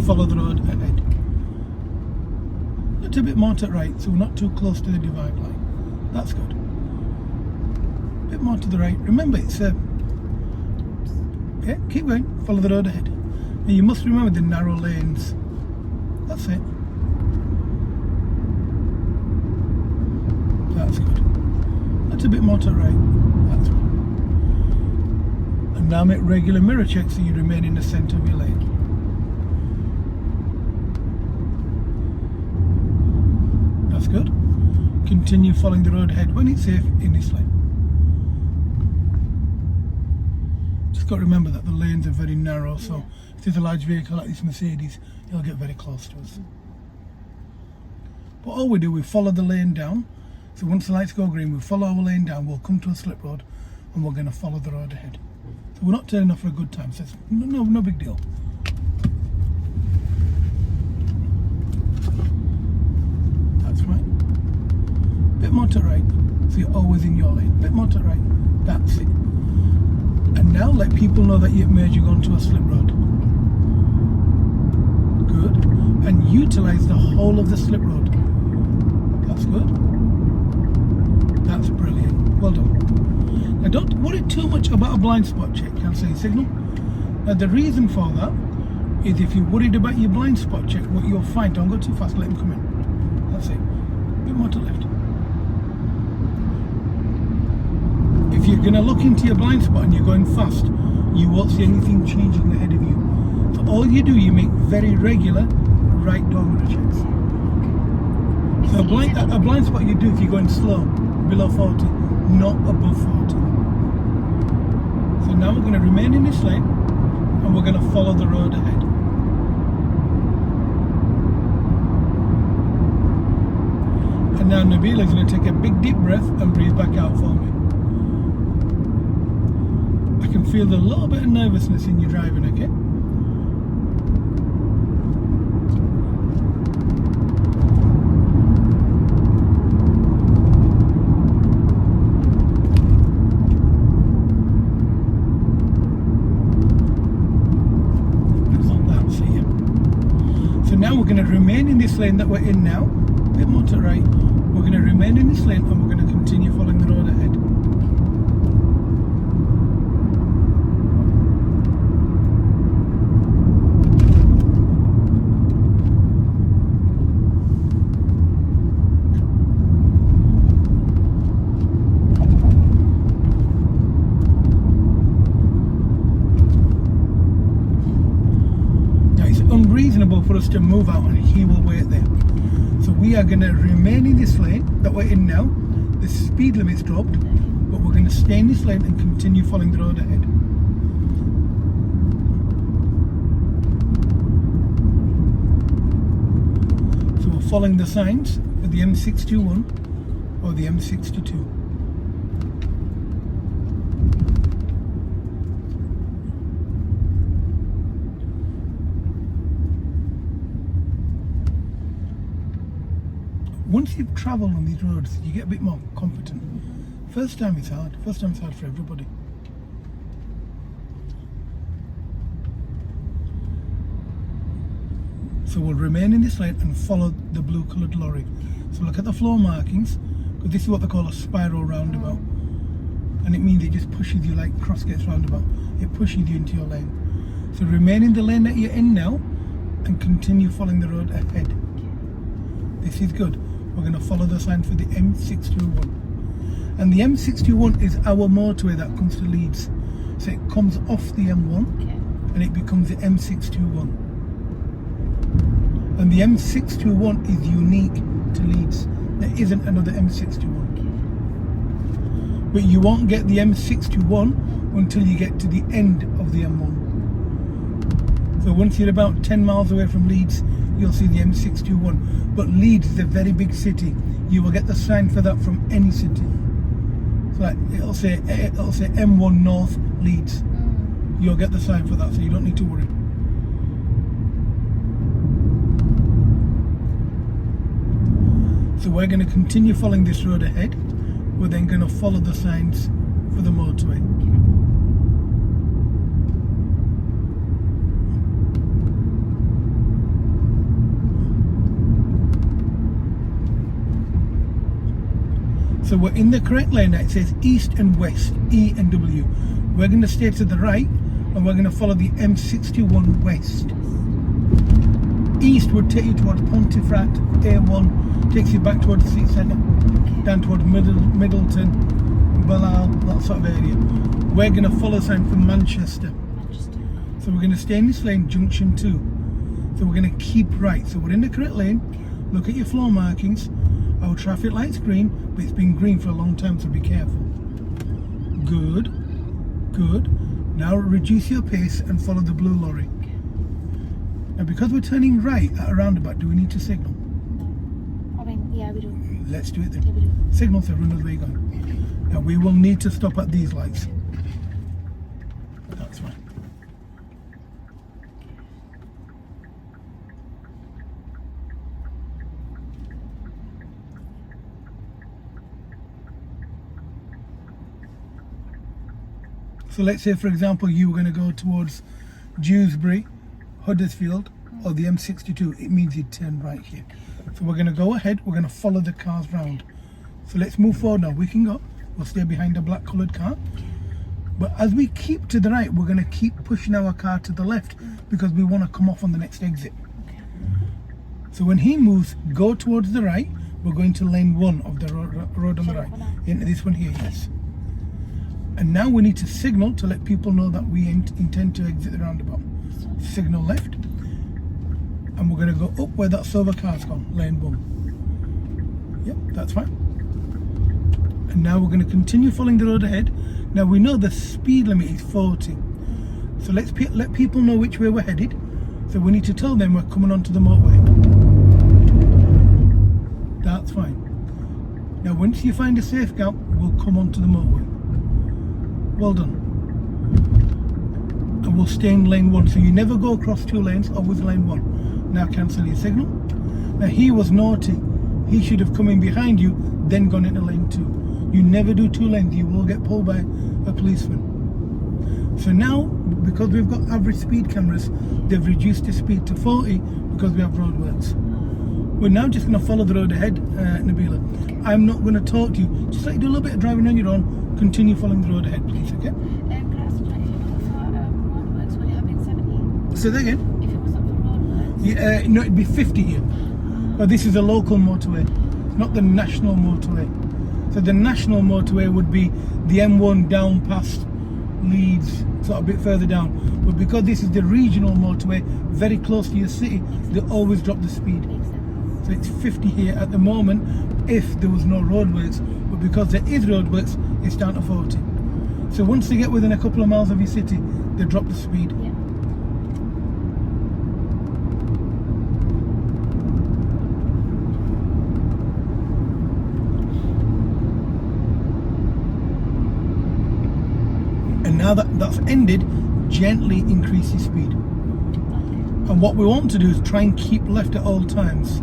follow the road ahead. A little bit more to the right, so we're not too close to the divide line. That's good. A bit more to the right. Remember, it's yeah, keep going. Follow the road ahead. And you must remember the narrow lanes. That's it. That's good. That's a bit more to the right. That's right. And now make regular mirror checks so you remain in the centre of your lane. That's good. Continue following the road ahead when it's safe in this lane. Just got to remember that the lanes are very narrow, so if there's a large vehicle like this Mercedes, it'll get very close to us. But all we do, we follow the lane down. So once the lights go green, we follow our lane down, we'll come to a slip road and we're going to follow the road ahead. So we're not turning off for a good time, so it's no big deal. That's right. Bit more to right, so you're always in your lane. Bit more to right, that's it. And now let people know that you've merging onto a slip road. Good. And utilise the whole of the slip road. That's good. That's brilliant. Well done. Now don't worry too much about a blind spot check, cancelling signal. Now the reason for that is if you're worried about your blind spot check, what you'll find, don't go too fast, let him come in. That's it. A bit more to left. If you're going to look into your blind spot and you're going fast, you won't see anything changing ahead of you. So all you do, you make very regular right door mirror checks. So a blind spot you do if you're going slow, below 40, not above 40. So now we're going to remain in this lane and we're going to follow the road ahead. And now Nabila is going to take a big deep breath and breathe back out for me. I can feel a little bit of nervousness in your driving, okay? So now we're going to remain in this lane that we're in now, a bit more to the right. We're going to remain in this lane and we're going to continue following the road ahead. Unreasonable for us to move out and he will wait there. So we are going to remain in this lane that we're in now. The speed limit's dropped, but we're going to stay in this lane and continue following the road ahead. So we're following the signs for the M621 or the M622. Once you've travelled on these roads, you get a bit more competent. First time it's hard. First time it's hard for everybody. So we'll remain in this lane and follow the blue coloured lorry. So look at the floor markings, because this is what they call a spiral roundabout. And it means it just pushes you like Crossgates roundabout. It pushes you into your lane. So remain in the lane that you're in now and continue following the road ahead. This is good. We're going to follow the sign for the M621. And the M621 is our motorway that comes to Leeds. So it comes off the M1 and it becomes the M621. And the M621 is unique to Leeds. There isn't another M621. But you won't get the M621 until you get to the end of the M1. So once you're about 10 miles away from Leeds, you'll see the M621. But Leeds is a very big city. You will get the sign for that from any city. So like it'll say M1 North Leeds. You'll get the sign for that, so you don't need to worry. So we're going to continue following this road ahead. We're then going to follow the signs for the motorway. So we're in the correct lane now. It says east and west, E and W. We're going to stay to the right and we're going to follow the M61 west. East would take you towards Pontefract, A1, takes you back towards the city centre, down towards Middleton, Ballal, that sort of area. We're going to follow sign from Manchester. So we're going to stay in this lane, junction 2. So we're going to keep right. So we're in the correct lane. Look at your floor markings. Our traffic light's green, but it's been green for a long time, so be careful. Good, good. Now reduce your pace and follow the blue lorry. Now because we're turning right at a roundabout, do we need to signal? I mean, yeah, we do. Let's do it then. Yeah, we do. Signal so everyone knows where you're going. Now we will need to stop at these lights. That's fine. So let's say, for example, you were going to go towards Dewsbury, Huddersfield, or the M62. It means you'd turn right here. So we're going to go ahead. We're going to follow the cars round. So let's move forward now. We can go. We'll stay behind the black coloured car. But as we keep to the right, we're going to keep pushing our car to the left because we want to come off on the next exit. So when he moves, go towards the right. We're going to lane 1 of the road on the right. Into this one here, yes. And now we need to signal to let people know that we intend to exit the roundabout. Signal left. And we're going to go up where that silver car's gone, lane 1. Yep, that's fine. And now we're going to continue following the road ahead. Now we know the speed limit is 40. So let's let people know which way we're headed. So we need to tell them we're coming onto the motorway. That's fine. Now once you find a safe gap, we'll come onto the motorway. Well done. And we'll stay in lane 1. So you never go across 2 lanes, always lane 1. Now cancel your signal. Now he was naughty. He should have come in behind you, then gone into lane 2. You never do 2 lanes, you will get pulled by a policeman. So now, because we've got average speed cameras, they've reduced the speed to 40 because we have roadworks. We're now just going to follow the road ahead, Nabila. I'm not going to talk to you. Just let you do a little bit of driving on your own. Continue following the road ahead, please, okay? Can I ask you, if it wasn't for roadworks, would it have been 70? Say that again? If it wasn't for roadworks? Yeah, no, it'd be 50 here. But this is a local motorway, not the national motorway. So the national motorway would be the M1 down past Leeds, sort of a bit further down. But because this is the regional motorway, very close to your city, they always drop the speed. Makes sense. So it's 50 here at the moment if there was no roadworks. But because there is roadworks, it's down to 40. So once they get within a couple of miles of your city, they drop the speed. Yeah. And now that that's ended, gently increase your speed. And what we want to do is try and keep left at all times.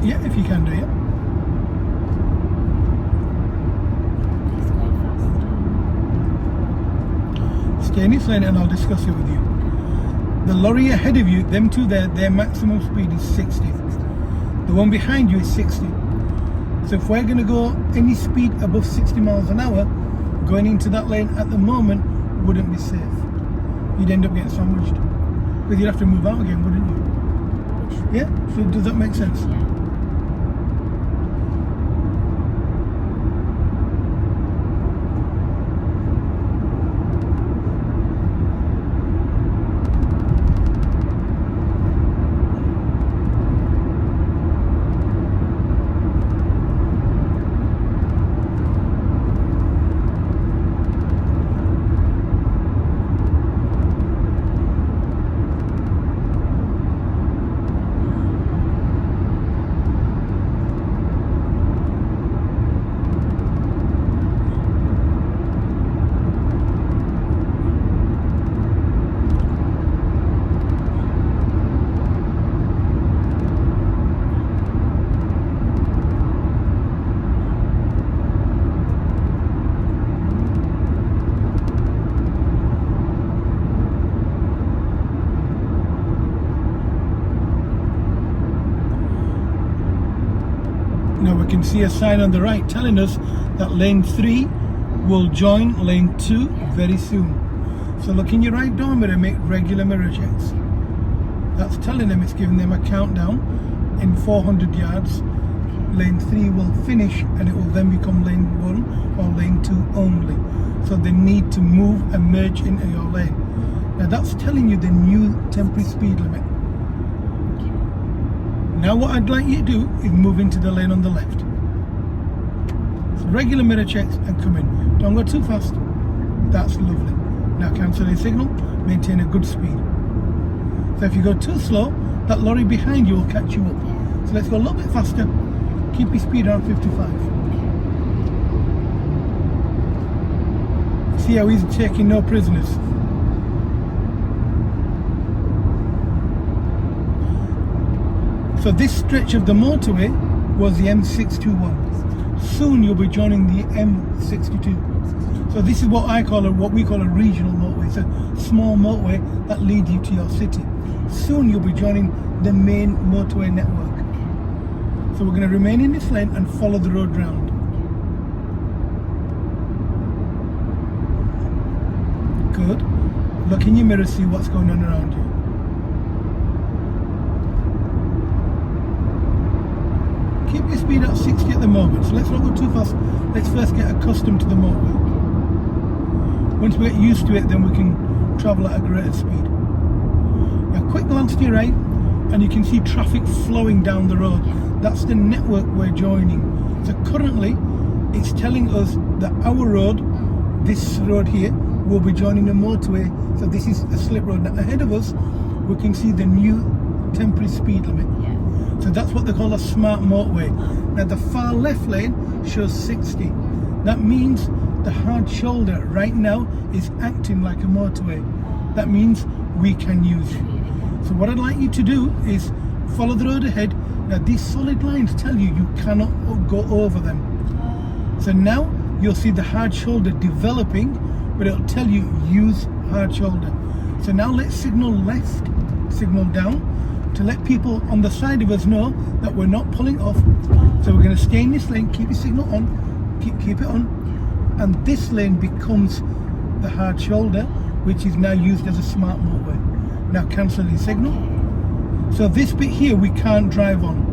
Yeah, if you can do it. Please go fast. Stay in this lane and I'll discuss it with you. The lorry ahead of you, them two there, their maximum speed is 60. The one behind you is 60. So if we're going to go any speed above 60 miles an hour, going into that lane at the moment wouldn't be safe. You'd end up getting sandwiched. Because you'd have to move out again, wouldn't you? Yeah? So does that make sense? Yeah. Now we can see a sign on the right telling us that lane 3 will join lane 2 very soon. So look in your right door mirror, make regular mirror checks. That's telling them, it's giving them a countdown. In 400 yards, lane 3 will finish and it will then become lane 1 or lane 2 only. So they need to move and merge into your lane. Now that's telling you the new temporary speed limit. Now what I'd like you to do is move into the lane on the left. So regular mirror checks and come in. Don't go too fast. That's lovely. Now cancel the signal, maintain a good speed. So if you go too slow, that lorry behind you will catch you up. So let's go a little bit faster. Keep your speed around 55. See how he's taking no prisoners. So this stretch of the motorway was the M621. Soon you'll be joining the M62. So this is what we call a regional motorway. It's a small motorway that leads you to your city. Soon you'll be joining the main motorway network. So we're going to remain in this lane and follow the road round. Good. Look in your mirror, see what's going on around you. Keep your speed at 60 at the moment, so let's not go too fast. Let's first get accustomed to the motorway. Once we get used to it, then we can travel at a greater speed. Now quick glance to your right and you can see traffic flowing down the road. That's the network we're joining. So currently it's telling us that our road, this road here, will be joining the motorway. So this is a slip road. Now ahead of us we can see the new temporary speed limit. So that's what they call a smart motorway. Now the far left lane shows 60. That means the hard shoulder right now is acting like a motorway. That means we can use it. So what I'd like you to do is follow the road ahead. Now these solid lines tell you you cannot go over them. So now you'll see the hard shoulder developing, but it'll tell you use hard shoulder. So now let's signal left, signal down, to let people on the side of us know that we're not pulling off. So we're going to stay in this lane, keep your signal on, keep it on, and this lane becomes the hard shoulder, which is now used as a smart motorway. Now cancel the signal. So this bit here we can't drive on.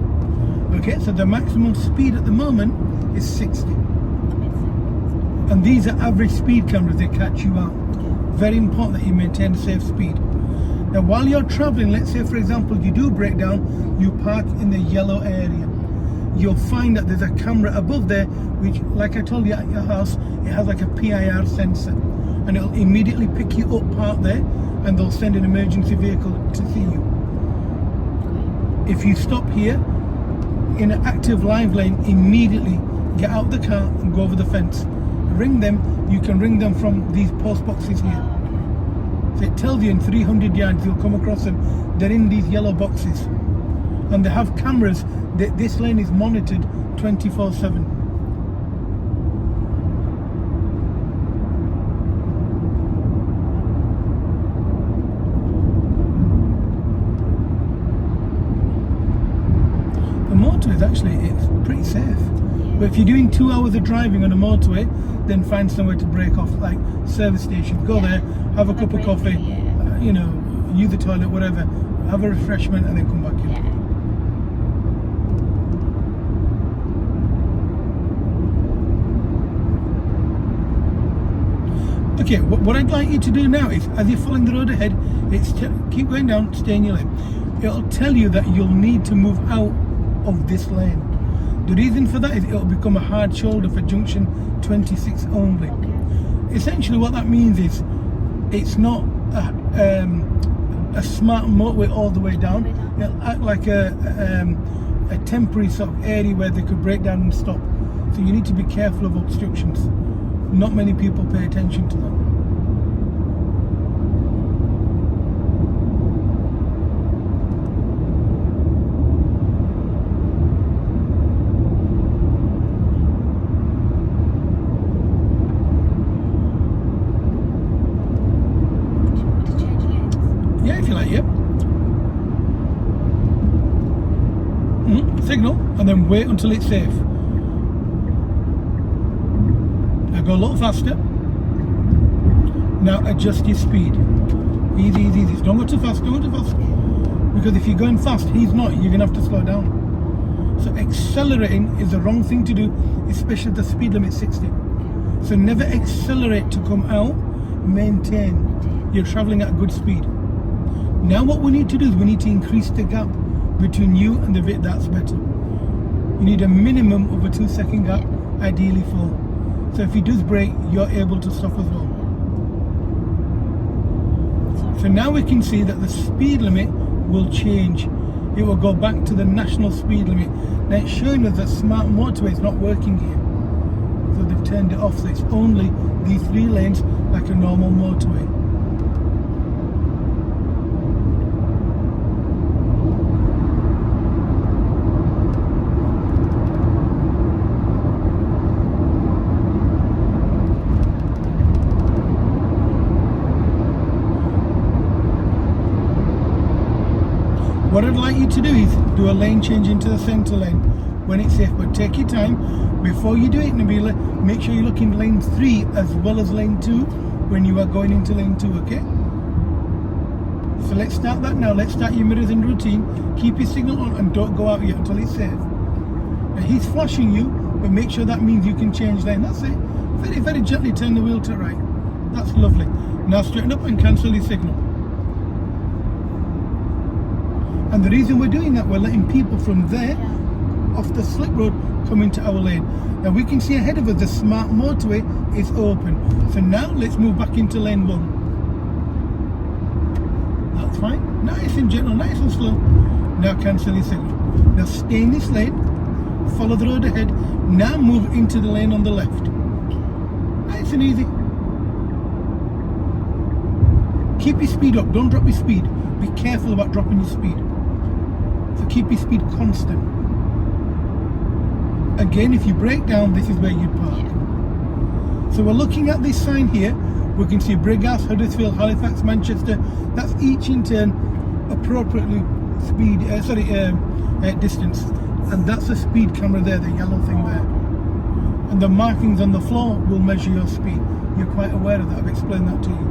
Okay, so the maximum speed at the moment is 60. And these are average speed cameras, they catch you out. Very important that you maintain a safe speed. Now while you're traveling, let's say for example you do break down, you park in the yellow area. You'll find that there's a camera above there, which like I told you at your house, it has like a PIR sensor. And it'll immediately pick you up, park there, and they'll send an emergency vehicle to see you. If you stop here, in an active live lane, immediately get out the car and go over the fence. Ring them, you can ring them from these post boxes here. So it tells you in 300 yards you'll come across them. They're in these yellow boxes. And they have cameras. This lane is monitored 24/7. The motorway is actually, it's pretty safe. But if you're doing 2 hours of driving on a motorway, then find somewhere to break off, like service station. Go there, have a cup of coffee, use the toilet, whatever, have a refreshment and then come back in. Okay, what I'd like you to do now is, as you're following the road ahead, it's keep going down, stay in your lane. It'll tell you that you'll need to move out of this lane. The reason for that is it'll become a hard shoulder for junction 26 only. Essentially what that means is it's not a smart motorway all the way down. It'll act like a temporary sort of area where they could break down and stop. So you need to be careful of obstructions. Not many people pay attention to that. Yeah, if you like, yeah. Signal, and then wait until it's safe. Now go a little faster. Now adjust your speed. Easy, easy, easy. Don't go too fast, don't go too fast. Because if you're going fast, he's not, you're going to have to slow down. So accelerating is the wrong thing to do, especially if the speed limit 60. So never accelerate to come out, maintain. You're traveling at a good speed. Now what we need to do is we need to increase the gap between you and the bit that's better. You need a minimum of a 2-second gap, ideally 4. So if he does brake, you're able to stop as well. So now we can see that the speed limit will change. It will go back to the national speed limit. Now it's showing us that smart motorway is not working here. So they've turned it off, so it's only these 3 lanes like a normal motorway. What I'd like you to do is do a lane change into the centre lane when it's safe, but take your time. Before you do it, Nabila, make sure you look in lane 3 as well as lane 2 when you are going into lane 2, okay? So let's start that now. Let's start your mirrors and routine. Keep your signal on and don't go out yet until it's safe. Now he's flashing you, but make sure that means you can change lane. That's it. Very, very gently turn the wheel to right. That's lovely. Now straighten up and cancel your signal. And the reason we're doing that, we're letting people from there, off the slip road, come into our lane. Now we can see ahead of us the smart motorway is open. So now let's move back into lane 1. That's fine. Nice and gentle, nice and slow. Now cancel your signal. Now stay in this lane, follow the road ahead. Now move into the lane on the left. Nice and easy. Keep your speed up, don't drop your speed. Be careful about dropping your speed. So keep your speed constant. Again, if you break down, this is where you park. So we're looking at this sign here. We can see Brighouse, Huddersfield, Halifax, Manchester. That's each in turn appropriately distance. And that's a speed camera there, the yellow thing there. And the markings on the floor will measure your speed. You're quite aware of that. I've explained that to you.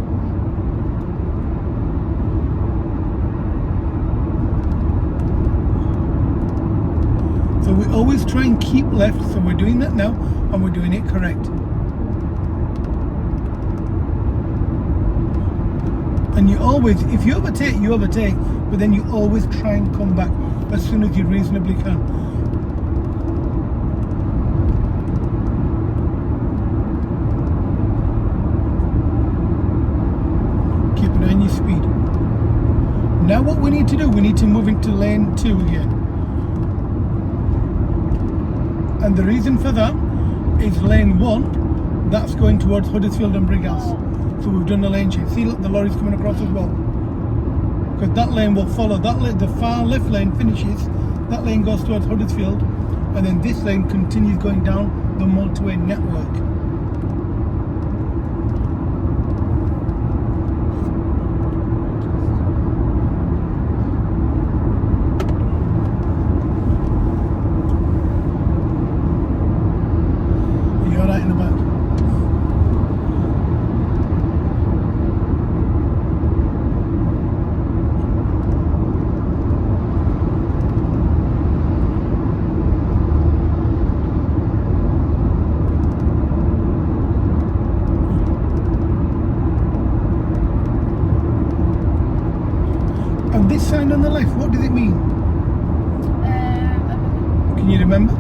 So we always try and keep left, so we're doing that now, and we're doing it correct. And you always, if you overtake, but then you always try and come back as soon as you reasonably can. Keep an eye on your speed. Now what we need to do, we need to move into lane 2 again. And the reason for that is lane 1, that's going towards Huddersfield and Brighouse. So we've done the lane change. See, look, the lorry's coming across as well. Because that lane will follow. That lane, the far left lane finishes, that lane goes towards Huddersfield, and then this lane continues going down the motorway network. Right in the back. And this sign on the left, what does it mean? Can you remember?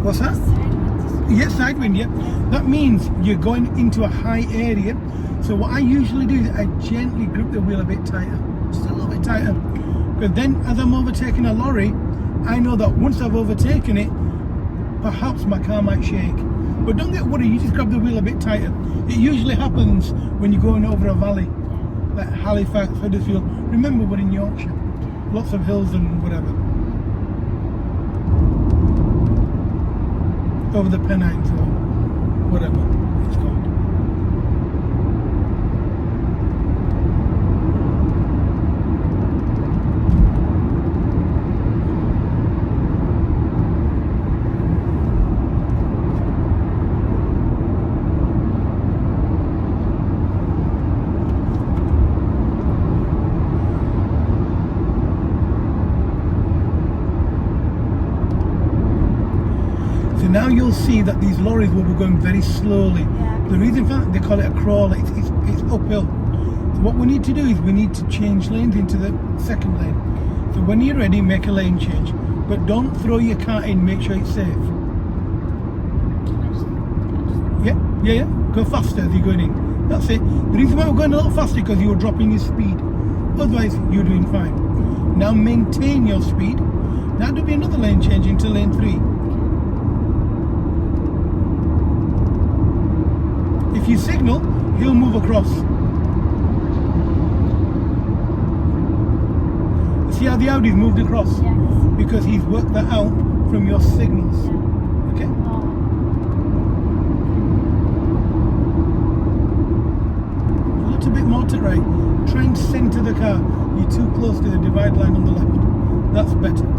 What's that? Yes, side wind, yeah. That means you're going into a high area. So what I usually do is I gently grip the wheel a bit tighter, just a little bit tighter. Because then as I'm overtaking a lorry, I know that once I've overtaken it, perhaps my car might shake. But don't get worried, you just grab the wheel a bit tighter. It usually happens when you're going over a valley, like Halifax, Huddersfield. Remember, we're in Yorkshire. Lots of hills and whatever. Over the Pennines or whatever it's called. you'll see that these lorries will be going very slowly. Yeah. The reason for that, they call it a crawler, it's uphill. So what we need to do is we need to change lanes into the second lane. So when you're ready, make a lane change. But don't throw your car in, make sure it's safe. Yeah. Go faster as you're going in. That's it. The reason why we're going a little faster because you were dropping your speed. Otherwise, you're doing fine. Now maintain your speed. Now there'll be another lane change into lane 3. If you signal, he'll move across. See how the Audi's moved across? Yes. Because he's worked that out from your signals. Yeah. Okay? Oh. A little bit more to right. Try and centre the car. You're too close to the divide line on the left. That's better.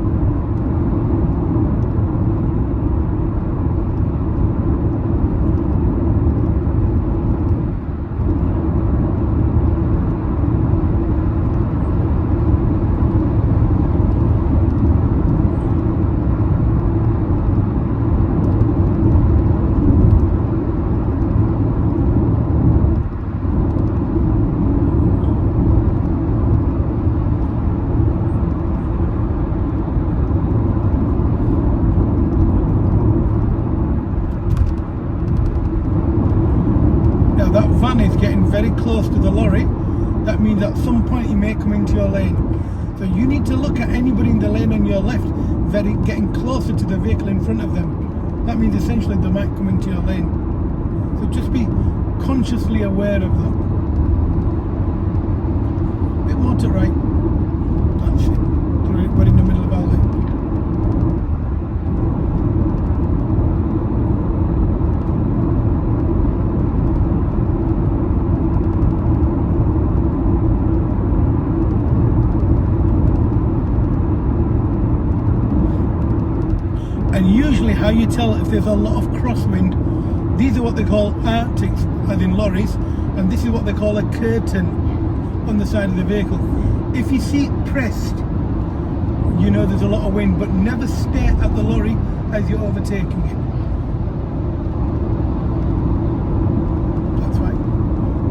That van is getting very close to the lorry. That means at some point he may come into your lane. So you need to look at anybody in the lane on your left, getting closer to the vehicle in front of them. That means essentially they might come into your lane. So just be consciously aware of that. Bit more to right. That's it. We're in the middle of our lane. And usually how you tell if there's a lot of crosswind, these are what they call arctics, as in lorries, and this is what they call a curtain on the side of the vehicle. If you see it pressed, you know there's a lot of wind, but never stare at the lorry as you're overtaking it. That's right.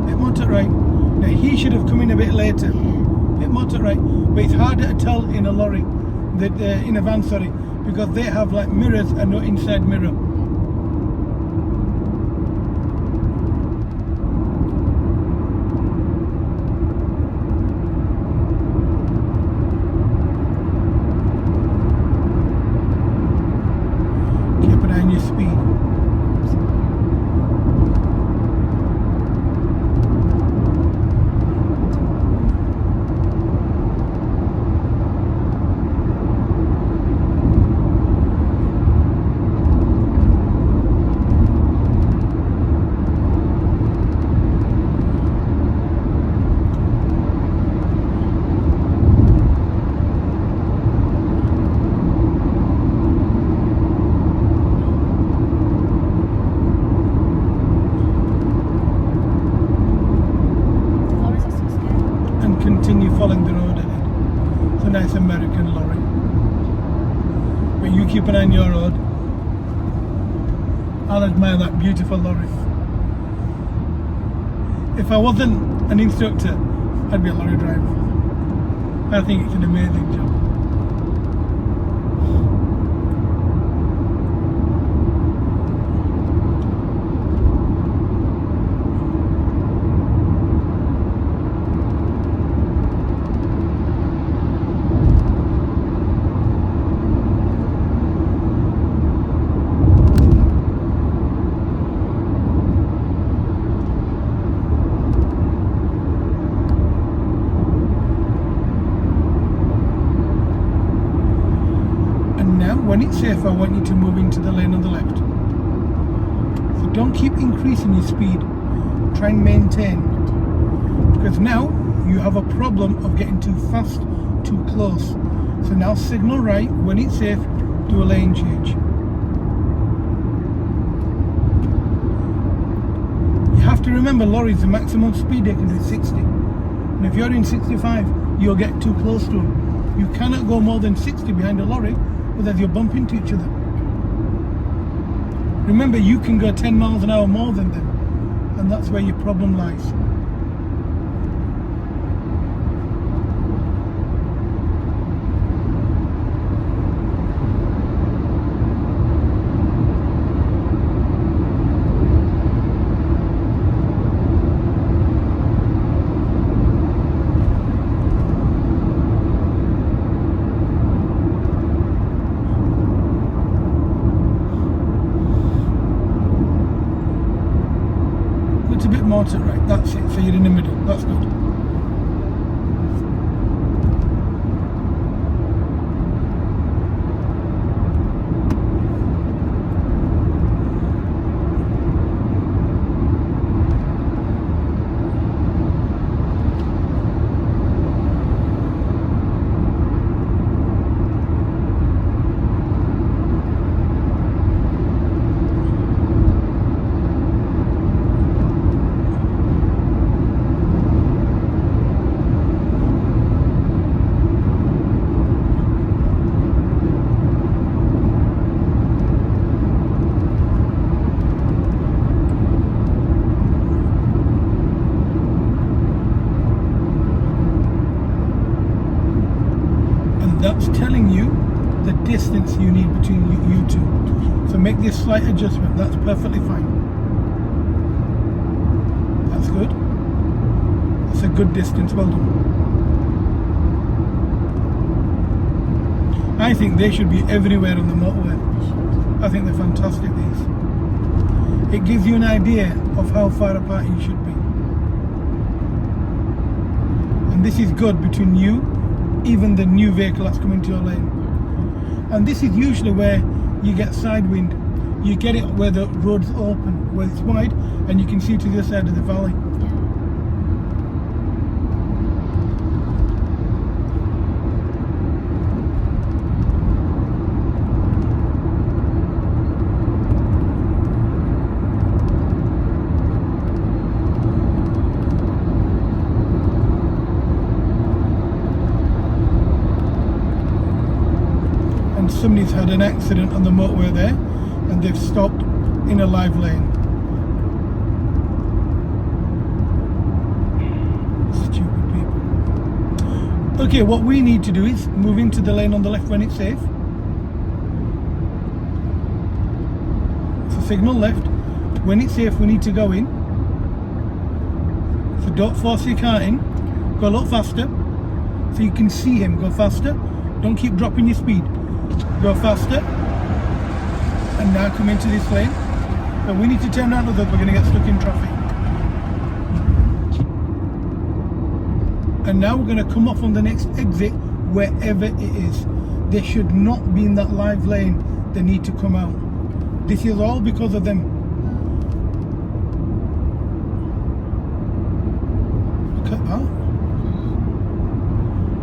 Bit more to right. Now he should have come in a bit later. Bit more to right. But it's harder to tell in a lorry, in a van, sorry, because they have like mirrors and no inside mirror. Keep an eye on your speed. Continue following the road ahead. It's a nice American lorry. But you keep an eye on your road. I'll admire that beautiful lorry. If I wasn't an instructor, I'd be a lorry driver. I think it's an amazing job. When it's safe, I want you to move into the lane on the left. So don't keep increasing your speed. Try and maintain. Because now you have a problem of getting too fast, too close. So now signal right. When it's safe, do a lane change. You have to remember lorries, the maximum speed they can do is 60. And if you're doing 65, you'll get too close to them. You cannot go more than 60 behind a lorry, otherwise you'll bump into each other. Remember, you can go 10 miles an hour more than them, and that's where your problem lies. It's a bit more to the right, that's it, so you're in the middle, that's good. That's telling you the distance you need between you two. So make this slight adjustment, that's perfectly fine. That's good. That's a good distance, well done. I think they should be everywhere on the motorway. I think they're fantastic, these. It gives you an idea of how far apart you should be. And this is good between you, even the new vehicle that's coming to your lane. And this is usually where you get side wind. You get it where the road's open, where it's wide, and you can see to the other side of the valley. Somebody's had an accident on the motorway there and they've stopped in a live lane. Stupid people. Okay, what we need to do is move into the lane on the left when it's safe. So signal left. When it's safe, we need to go in. So don't force your car in. Go a lot faster so you can see him. Go faster. Don't keep dropping your speed. Go faster, and now come into this lane. But we need to turn around, otherwise we're going to get stuck in traffic. And now we're going to come off on the next exit, wherever it is. They should not be in that live lane. They need to come out. This is all because of them. Look at that.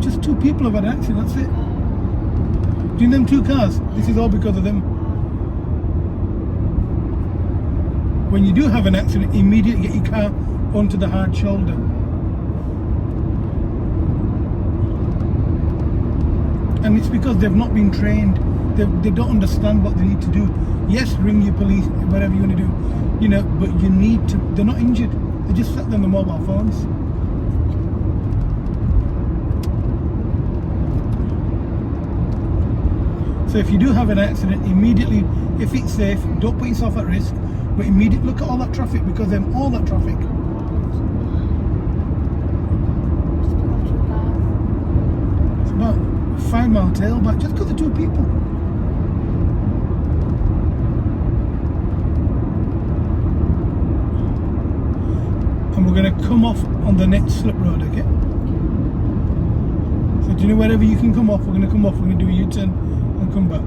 Just two people have had an accident, that's it. Between them two cars, this is all because of them. When you do have an accident, immediately get your car onto the hard shoulder. And it's because they've not been trained. They don't understand what they need to do. Yes, ring your police, whatever you want to do, you know, but you need to, they're not injured. They just sat there on the mobile phones. So if you do have an accident, immediately, if it's safe, don't put yourself at risk, but immediately look at all that traffic, because then all that traffic. It's about a 5 mile tailback, just because of two people. And we're going to come off on the next slip road, okay? So do you know wherever you can come off, we're going to come off, we're going to do a U-turn and come back.